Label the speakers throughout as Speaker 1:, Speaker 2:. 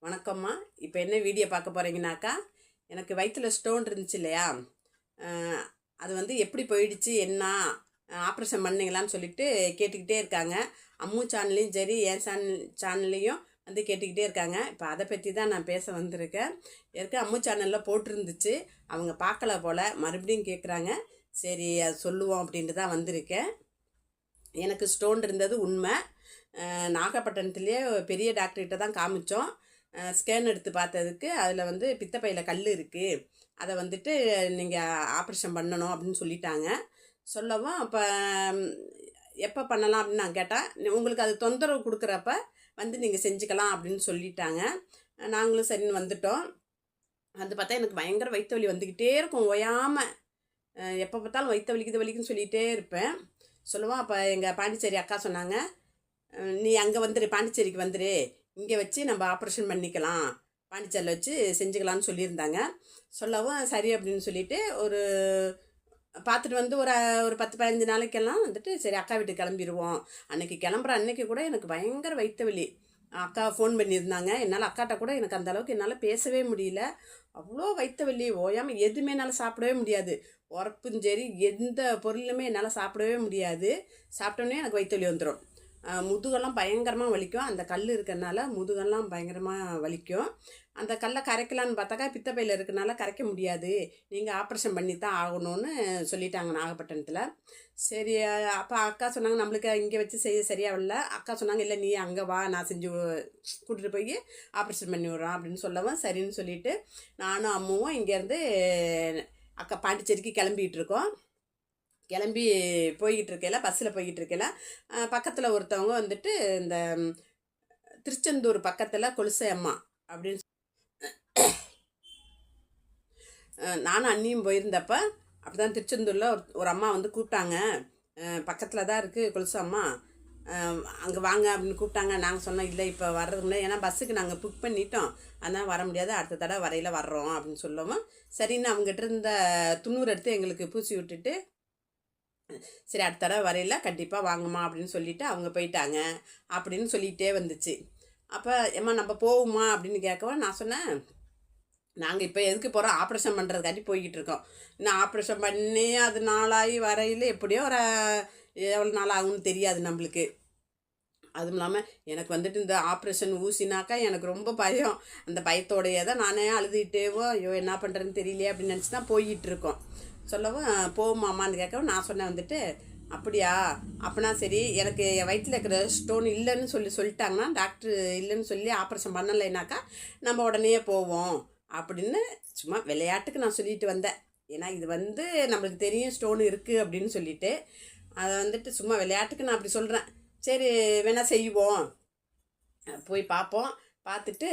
Speaker 1: வணக்கம்மா. இப்போ என்ன வீடியோ பார்க்க போகிறீங்கனாக்கா, எனக்கு வயிற்றுல ஸ்டோன் இருந்துச்சு இல்லையா, அது வந்து எப்படி போயிடுச்சு, என்ன ஆப்ரேஷன் பண்ணிங்களான்னு சொல்லிட்டு கேட்டுக்கிட்டே இருக்காங்க. அம்மு சேனல்லையும் சரி, என் சேனல்லையும் வந்து கேட்டுக்கிட்டே இருக்காங்க. இப்போ அதை பற்றி தான் நான் பேச வந்திருக்கேன். அம்மு சேனலில் போட்டிருந்துச்சு, அவங்க பார்க்கல போல், மறுபடியும் கேட்குறாங்க. சரி, அது சொல்லுவோம் அப்படின்ட்டு தான் வந்திருக்கேன். எனக்கு ஸ்டோன் இருந்தது உண்மை. நாகப்பட்டினத்துலேயே பெரிய டாக்டர்கிட்ட தான் காமிச்சோம். ஸ்கேன் எடுத்து பார்த்ததுக்கு அதில் வந்து பித்தப்பையில் கல் இருக்குது, அதை வந்துட்டு நீங்கள் ஆப்ரேஷன் பண்ணணும் அப்படின்னு சொல்லிட்டாங்க. சொல்லவும் அப்போ எப்போ பண்ணலாம் அப்படின்னு நான் கேட்டேன். உங்களுக்கு அது தொந்தரவு கொடுக்குறப்ப வந்து நீங்கள் செஞ்சுக்கலாம் அப்படின்னு சொல்லிட்டாங்க. நாங்களும் சரின்னு வந்துட்டோம். வந்து பார்த்தா எனக்கு பயங்கர வயிற்று வலி வந்துக்கிட்டே இருக்கும், ஓயாமல். எப்போ பார்த்தாலும் வயிற்று வலிக்குதுன்னு சொல்லிகிட்டே இருப்பேன். சொல்லுவோம். அப்போ எங்கள் பாண்டிச்சேரி அக்கா சொன்னாங்க, நீ அங்கே வந்துடு, பாண்டிச்சேரிக்கு வந்துடு, இங்கே வச்சு நம்ம ஆப்ரேஷன் பண்ணிக்கலாம், பாண்டிச்சேரியில் வச்சு செஞ்சுக்கலான்னு சொல்லியிருந்தாங்க. சொல்லவும் சரி அப்படின்னு சொல்லிவிட்டு ஒரு பார்த்துட்டு வந்து ஒரு ஒரு 10-15 நாளைக்கெல்லாம் வந்துட்டு சரி அக்கா வீட்டுக்கு கிளம்பிடுவோம். அன்றைக்கி கிளம்புற அன்றைக்கி கூட எனக்கு பயங்கர வயிற்று வலி. அக்கா ஃபோன் பண்ணியிருந்தாங்க. என்னால் அக்காட்ட கூட எனக்கு அந்தளவுக்கு என்னால் பேசவே முடியல. அவ்வளோ வயிற்று வலி, ஓயாமல் எதுவுமே என்னால் சாப்பிடவே முடியாது. உரப்பும் சரி, எந்த பொருளுமே என்னால் சாப்பிடவே முடியாது. சாப்பிட்டோன்னே எனக்கு வயிற்று வலி வந்துடும். முதுகெல்லாம் பயங்கரமாக வலிக்கும். அந்த கல் இருக்கிறனால முதுகெல்லாம் பயங்கரமாக வலிக்கும். அந்த கல்லை கரைக்கலான்னு பார்த்தாக்கா பித்தப்பையில் இருக்கிறனால கரைக்க முடியாது, நீங்கள் ஆப்ரேஷன் பண்ணி தான் ஆகணும்னு சொல்லிட்டாங்க நாகப்பட்டினத்தில். சரி, அப்போ அக்கா சொன்னாங்க நம்மளுக்கு இங்கே வச்சு செய்ய சரியாகல. அக்கா சொன்னாங்க, இல்லை நீ அங்கே வா, நான் செஞ்சு கூட்டிகிட்டு போய் ஆப்ரேஷன் பண்ணி விட்றோம் அப்படின்னு சொல்லவும் சரின்னு சொல்லிவிட்டு நானும் அம்மாவும் இங்கேருந்து அக்கா பாண்டிச்சேரிக்கு கிளம்பிகிட்டு இருக்கோம். கிளம்பி போய்கிட்டு இருக்கையில், பஸ்ஸில் போய்கிட்டு இருக்கையில் பக்கத்தில் ஒருத்தவங்க வந்துட்டு இந்த திருச்செந்தூர் பக்கத்தில் கொலுசை அம்மா அப்படின்னு நானும் அண்ணியும் போயிருந்தப்ப அப்படி தான் திருச்செந்தூரில் ஒரு அம்மா வந்து கூப்பிட்டாங்க. பக்கத்தில் தான் இருக்குது கொலுசை அம்மா, அங்கே வாங்க அப்படின்னு கூப்பிட்டாங்க. நாங்கள் சொன்னோம் இல்லை இப்போ வர்றதுக்கு முன்னாடி, ஏன்னா பஸ்ஸுக்கு நாங்கள் புக் பண்ணிட்டோம், அதனால் வர முடியாது, அடுத்த தடவை வரையில் வர்றோம் அப்படின்னு சொல்லவும் சரின்னு அவங்ககிட்ட இருந்த துண்ணூறு எடுத்து எங்களுக்கு பூசி விட்டுட்டு சரி அடுத்த தடவை வரையில் கண்டிப்பாக வாங்கம்மா அப்படின்னு சொல்லிவிட்டு அவங்க போயிட்டாங்க அப்படின்னு சொல்லிகிட்டே வந்துச்சு. அப்போ ஏம்மா நம்ம போவோமா அப்படின்னு கேட்கவும் நான் சொன்னேன், நாங்கள் இப்போ எதுக்கு போகிறோம், ஆப்ரேஷன் பண்ணுறதுக்காண்டி போய்கிட்டு இருக்கோம். இன்னும் ஆப்ரேஷன் பண்ணி அது நாளாகி வரையில் எப்படியோ ஒரு எவ்வளோ நாள் ஆகும்னு தெரியாது நம்மளுக்கு. அதுவும் இல்லாமல் எனக்கு வந்துட்டு இந்த ஆப்ரேஷன் ஊசினாக்கா எனக்கு ரொம்ப பயம். அந்த பயத்தோடையே தான் நானே அழுதுகிட்டேவோ ஐயோ என்ன பண்ணுறேன்னு தெரியலையே அப்படின்னு நினச்சி தான் போய்கிட்டு இருக்கோம். சொல்லவும் போமாமான்னு கேட்கவும் நான் சொன்னேன் வந்துட்டு, அப்படியா, அப்போனா சரி, எனக்கு என் வயிற்றில் இருக்கிற ஸ்டோன் இல்லைன்னு சொல்லிட்டாங்கன்னா, டாக்டர் இல்லைன்னு சொல்லி ஆப்ரேஷன் பண்ணலைனாக்கா நம்ம உடனே போவோம் அப்படின்னு சும்மா விளையாட்டுக்கு நான் சொல்லிட்டு வந்தேன். ஏன்னா இது வந்து நம்மளுக்கு தெரியும் ஸ்டோன் இருக்குது அப்படின்னு சொல்லிட்டு, அதை வந்துட்டு சும்மா விளையாட்டுக்கு நான் அப்படி சொல்கிறேன். சரி வேணால் செய்வோம், போய் பார்ப்போம், பார்த்துட்டு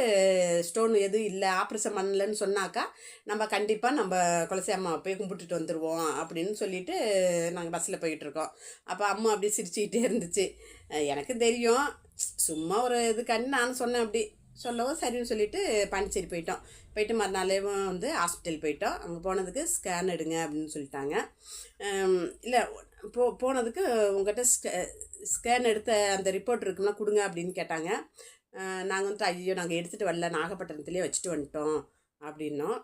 Speaker 1: ஸ்டோன் எதுவும் இல்லை, ஆப்ரேஷன் பண்ணலன்னு சொன்னாக்கா நம்ம கண்டிப்பாக நம்ம கொலசை அம்மாவை போய் கும்பிட்டுட்டு வந்துடுவோம் அப்படின்னு சொல்லிவிட்டு நாங்கள் பஸ்ஸில் போய்கிட்டுருக்கோம். அப்போ அம்மா அப்படியே சிரிச்சுக்கிட்டே இருந்துச்சு. எனக்கு தெரியும், சும்மா ஒரு இதுக்காண்டி நான் சொன்னேன். அப்படி சொல்லவும் சரின்னு சொல்லிவிட்டு பாண்டிச்சேரி போயிட்டு மறுநாளே வந்து ஹாஸ்பிட்டல் போயிட்டோம். அங்கே போனதுக்கு ஸ்கேன் எடுங்க அப்படின்னு சொல்லிட்டாங்க. இல்லை போனதுக்கு உங்கள்கிட்ட ஸ்கேன் எடுத்த அந்த ரிப்போர்ட் இருக்குன்னா கொடுங்க அப்படின்னு கேட்டாங்க. நாங்கள் வந்துட்டு ஐயோ நாங்கள் எடுத்துகிட்டு வரல, நாகப்பட்டினத்துலேயே வச்சுட்டு வந்துட்டோம் அப்படின்னோம்.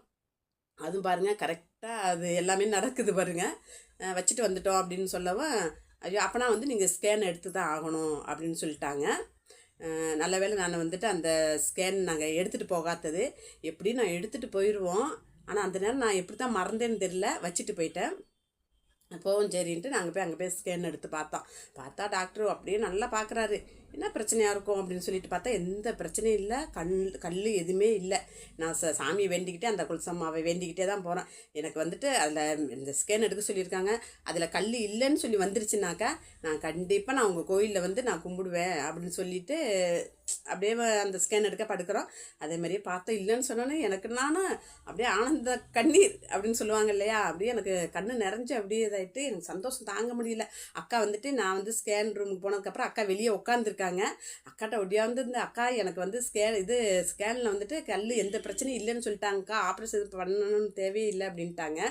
Speaker 1: அதுவும் பாருங்கள் கரெக்டாக அது எல்லாமே நடக்குது பாருங்கள். வச்சுட்டு வந்துட்டோம் அப்படின்னு சொல்லவும் ஐயோ அப்போனா வந்து நீங்கள் ஸ்கேன் எடுத்து தான் ஆகணும் அப்படின்னு சொல்லிட்டாங்க. நல்ல வேளை நான் வந்துட்டு அந்த ஸ்கேன் நாங்கள் எடுத்துகிட்டு போகாதது, எப்படியும் நான் எடுத்துகிட்டு போயிடுவோம். ஆனால் அந்த நேரம் நான் எப்படி தான் மறந்தேன்னு தெரியல, வச்சுட்டு போயிட்டேன். போவோம் சரின்ட்டு நாங்கள் போய் அங்கே போய் ஸ்கேன் எடுத்து பார்த்தா டாக்டர் அப்படியே நல்லா பார்க்குறாரு. என்ன பிரச்சனையாக இருக்கும் அப்படின்னு சொல்லிட்டு பார்த்தா எந்த பிரச்சனையும் இல்லை, கல் எதுவுமே இல்லை. நான் சாமியை வேண்டிக்கிட்டே அந்த குலசம்மாவை வேண்டிக்கிட்டே தான் போகிறேன். எனக்கு வந்துட்டு அதில் இந்த ஸ்கேன் எடுக்க சொல்லியிருக்காங்க, அதில் கல் இல்லைன்னு சொல்லி வந்துருச்சுனாக்கா நான் கண்டிப்பாக நான் உங்கள் கோயிலில் வந்து நான் கும்பிடுவேன் அப்படின்னு சொல்லிவிட்டு அப்படியே அந்த ஸ்கேன் எடுக்க படுக்கிறோம். அதே மாதிரியே பார்த்தா இல்லைன்னு சொன்னோன்னே எனக்கு நானும் அப்படியே ஆனந்த கண்ணீர் அப்படின்னு சொல்லுவாங்க இல்லையா, அப்படியே எனக்கு கண்ணு நிறைஞ்சு அப்படியே இதாகிட்டு எனக்கு சந்தோஷம் தாங்க முடியல. அக்கா வந்துட்டு நான் வந்து ஸ்கேன் ரூமுக்கு போனதுக்கப்புறம் அக்கா வெளியே உட்காந்துருக்காங்க. அக்காட்ட ஒடியாந்து இந்த அக்கா எனக்கு வந்து ஸ்கேனில் வந்துட்டு கல் எந்த பிரச்சனையும் இல்லைன்னு சொல்லிட்டாங்கக்கா, ஆப்ரேஷன் பண்ணணும்னு தேவையில்லை அப்படின்ட்டாங்க.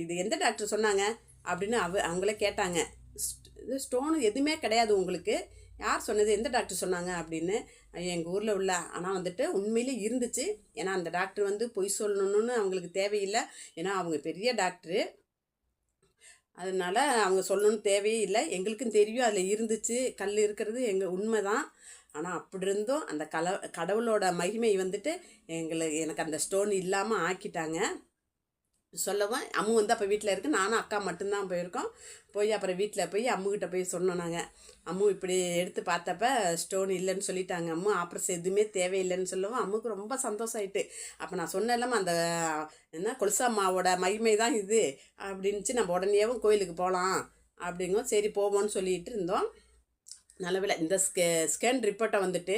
Speaker 1: இது எந்த டாக்டர் சொன்னாங்க அப்படின்னு அவங்களே கேட்டாங்க. இது ஸ்டோனு எதுவுமே கிடையாது உங்களுக்கு, யார் சொன்னது, எந்த டாக்டர் சொன்னாங்க அப்படின்னு. எங்கள் ஊரில் உள்ள. ஆனால் வந்துட்டு உண்மையிலே இருந்துச்சு. ஏன்னா அந்த டாக்டர் வந்து பொய் சொல்லணும்னு அவங்களுக்கு தேவையில்லை. ஏன்னா அவங்க பெரிய டாக்டரு. அதனால அவங்க சொல்லணும்னு தேவையே இல்லை. எங்களுக்கும் தெரியும் அதில் இருந்துச்சு, கல் இருக்கிறது எங்கள் உண்மை தான். ஆனால் அப்படி இருந்தும் அந்த கடவுளோட மகிமை வந்துட்டு எனக்கு அந்த ஸ்டோன் இல்லாமல் ஆக்கிட்டாங்க. சொல்லவும் அம்மு வந்து அப்போ வீட்டில் இருக்குது. நானும் அக்கா மட்டும்தான் போயிருக்கோம். போய் அப்புறம் வீட்டில் போய் அம்முக்கிட்ட போய் சொன்னோம் நாங்கள். அம்மு இப்படி எடுத்து பார்த்தப்ப ஸ்டோன் இல்லைன்னு சொல்லிட்டாங்க. அம்மு ஆப்ரேஷன் எதுவுமே தேவையில்லைன்னு சொல்லவும் அம்முக்கு ரொம்ப சந்தோஷம் ஆயிட்டு. அப்போ நான் சொன்னேன்லாம அந்த என்ன கொலுசாம்மாவோட மகிமை தான் இது அப்படின்ச்சு. நம்ம உடனேவும் கோயிலுக்கு போகலாம் அப்படிங்கும். சரி போவோம்னு சொல்லிட்டு இருந்தோம். நல்லவேளை இந்த ஸ்கேன் ரிப்போர்ட்டை வந்துட்டு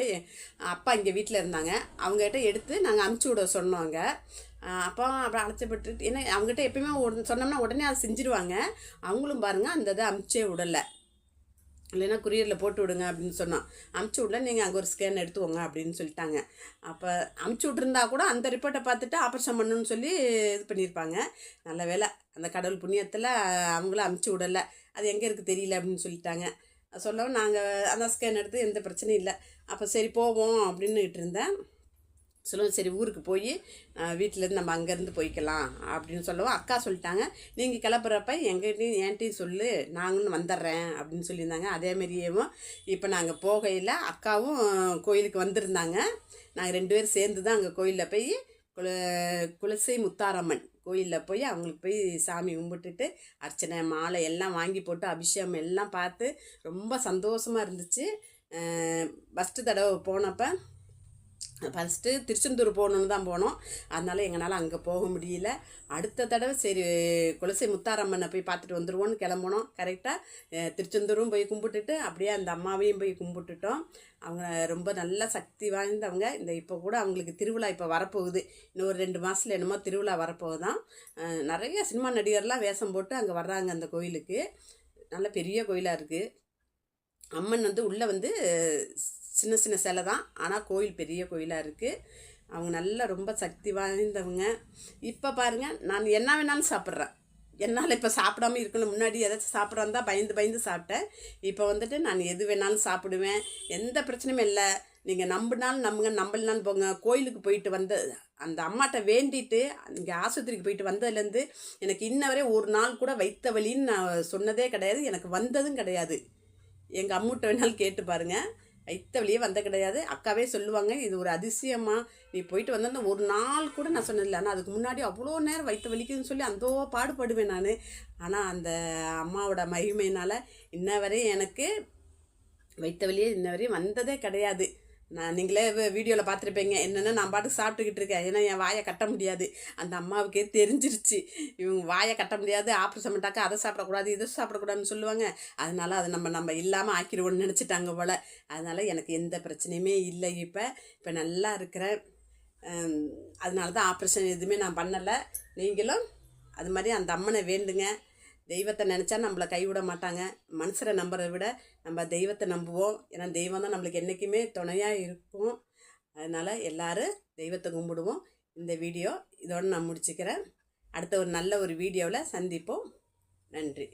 Speaker 1: அப்பா இங்கே வீட்டில் இருந்தாங்க. அவங்ககிட்ட எடுத்து நாங்கள் அமுச்சு விட சொன்னோங்க. அப்போ அப்புறம் அழைச்சப்பட்டு, ஏன்னா அவங்ககிட்ட எப்பயுமே சொன்னோம்னா உடனே அதை செஞ்சுருவாங்க. அவங்களும் பாருங்கள் அந்த இதை அமுச்சே விடலை. இல்லைன்னா குரியரில் போட்டு விடுங்க அப்படின்னு சொன்னோம். அமுச்சு விடல, நீங்கள் அங்கே ஒரு ஸ்கேன் எடுத்துவோங்க அப்படின்னு சொல்லிட்டாங்க. அப்போ அமுச்சு விட்ருந்தா கூட அந்த ரிப்போர்ட்டை பார்த்துட்டு ஆப்ரேஷன் பண்ணணும்னு சொல்லி இது பண்ணியிருப்பாங்க. நல்ல வேலை அந்த கடவுள் புண்ணியத்தில் அவங்களும் அமுச்சு விடலை. அது எங்கே இருக்குது தெரியல அப்படின்னு சொல்லிட்டாங்க. சொல்லவும் நாங்கள் அந்த ஸ்கேன் எடுத்து எந்த பிரச்சனையும் இல்லை. அப்போ சரி போவோம் அப்படின்னுட்டு இருந்தேன். சொல்லுவோம் சரி ஊருக்கு போய் வீட்டிலேருந்து நம்ம அங்கேருந்து போய்க்கலாம் அப்படின்னு சொல்லவும் அக்கா சொல்லிட்டாங்க, நீங்கள் கிளப்புறப்ப எங்கிட்டையும் என்கிட்டையும் சொல்லு, நாங்களும் வந்துடுறேன் அப்படின்னு சொல்லியிருந்தாங்க. அதேமாரியேவும் இப்போ நாங்கள் போகையில் அக்காவும் கோயிலுக்கு வந்திருந்தாங்க. நாங்கள் 2 பேரும் சேர்ந்து தான் அங்கே கோயிலில் போய் குலசை முத்தாரம்மன் கோயிலில் போய் அவங்களுக்கு போய் சாமி கும்பிட்டுட்டு அர்ச்சனை மாலை எல்லாம் வாங்கி போட்டு அபிஷேகம் எல்லாம் பார்த்து ரொம்ப சந்தோஷமாக இருந்துச்சு. ஃபஸ்ட்டு தடவை போனப்போ ஃபஸ்ட்டு திருச்செந்தூர் போகணுன்னு தான் போனோம். அதனால் எங்களால் அங்கே போக முடியல. அடுத்த தடவை சரி குலசை முத்தாரம்மனை போய் பார்த்துட்டு வந்துடுவோன்னு கிளம்புனோம். கரெக்டாக திருச்செந்தூரும் போய் கும்பிட்டுட்டு அப்படியே அந்த அம்மாவையும் போய் கும்பிட்டுட்டோம். அவங்க ரொம்ப நல்ல சக்தி வாய்ந்தவங்க. இப்போ கூட அவங்களுக்கு திருவிழா இப்போ வரப்போகுது. இன்னும் ஒரு 2 மாதத்தில் என்னமோ திருவிழா வரப்போகுதான். நிறைய சினிமா நடிகர்லாம் வேஷம் போட்டு அங்கே வர்றாங்க அந்த கோயிலுக்கு. நல்ல பெரிய கோயிலாக இருக்குது. அம்மன் வந்து உள்ளே வந்து சின்ன சின்ன சிலை தான், ஆனால் கோயில் பெரிய கோயிலாக இருக்குது. அவங்க நல்லா ரொம்ப சக்தி வாய்ந்தவங்க. இப்போ பாருங்கள், நான் என்ன வேணாலும் சாப்பிட்றேன். என்னால் இப்போ சாப்பிடாமல் இருக்கணும். முன்னாடி ஏதாச்சும் சாப்பிட்றான் தான் பயந்து சாப்பிட்டேன். இப்போ வந்துட்டு நான் எது வேணாலும் சாப்பிடுவேன். எந்த பிரச்சனையும் இல்லை. நீங்கள் நம்பினாலும் நம்புங்க, நம்பலினாலும் போங்க. கோயிலுக்கு போயிட்டு வந்த அந்த அம்மாட்ட வேண்டிட்டு இங்கே ஆஸ்பத்திரிக்கு போயிட்டு வந்ததுலேருந்து எனக்கு இன்ன வரை ஒரு நாள் கூட வைத்த வலின்னு நான் சொன்னதே கிடையாது. எனக்கு வந்ததும் கிடையாது. எங்கள் அம்முட்ட வேணாலும் கேட்டு பாருங்கள், வைத்த வழியே வந்த கிடையாது. அக்காவே சொல்லுவாங்க, இது ஒரு அதிசயமா, நீ போயிட்டு வந்தோன்னா ஒரு நாள் கூட நான் சொன்னதில்லை. ஆனால் அதுக்கு முன்னாடி அவ்வளோ நேரம் வைத்த வலிக்குதுன்னு சொல்லி அந்த பாடுபடுவேன் நான். ஆனால் அந்த அம்மாவோட மகிமையினால் இன்ன வரையும் எனக்கு வைத்த வழியே இன்ன வரையும் வந்ததே கிடையாது. நீங்களே வீடியோவில் பார்த்துருப்பீங்க, என்னென்னா நான் பாட்டுக்கு சாப்பிட்டுக்கிட்டு இருக்கேன். ஏன்னா என் வாயை கட்ட முடியாது. அந்த அம்மாவுக்கே தெரிஞ்சிருச்சு, இவங்க வாயை கட்ட முடியாது, ஆப்ரேஷன் பண்ணிட்டாக்கா அதை சாப்பிடக்கூடாது இதை சாப்பிடக்கூடாதுன்னு சொல்லுவாங்க. அதனால அதை நம்ம இல்லாமல் ஆக்கிடுவோன்னு நினச்சிட்டாங்க போல். அதனால் எனக்கு எந்த பிரச்சனையுமே இல்லை. இப்போ நல்லா இருக்கிறேன். அதனால தான் ஆப்ரேஷன் எதுவுமே நான் பண்ணலை. நீங்களும் அது மாதிரி அந்த அம்மனை வேண்டுங்க. தெய்வத்தை நினச்சா நம்மளை கைவிட மாட்டாங்க. மனுஷரை நம்புறதை விட நம்ம தெய்வத்தை நம்புவோம். ஏன்னா தெய்வம் தான் நம்மளுக்கு என்றைக்குமே துணையாக இருக்கும். அதனால் எல்லோரும் தெய்வத்தை கும்பிடுவோம். இந்த வீடியோ இதோடு நான் முடிச்சுக்கிறேன். அடுத்த ஒரு நல்ல ஒரு வீடியோவில் சந்திப்போம். நன்றி.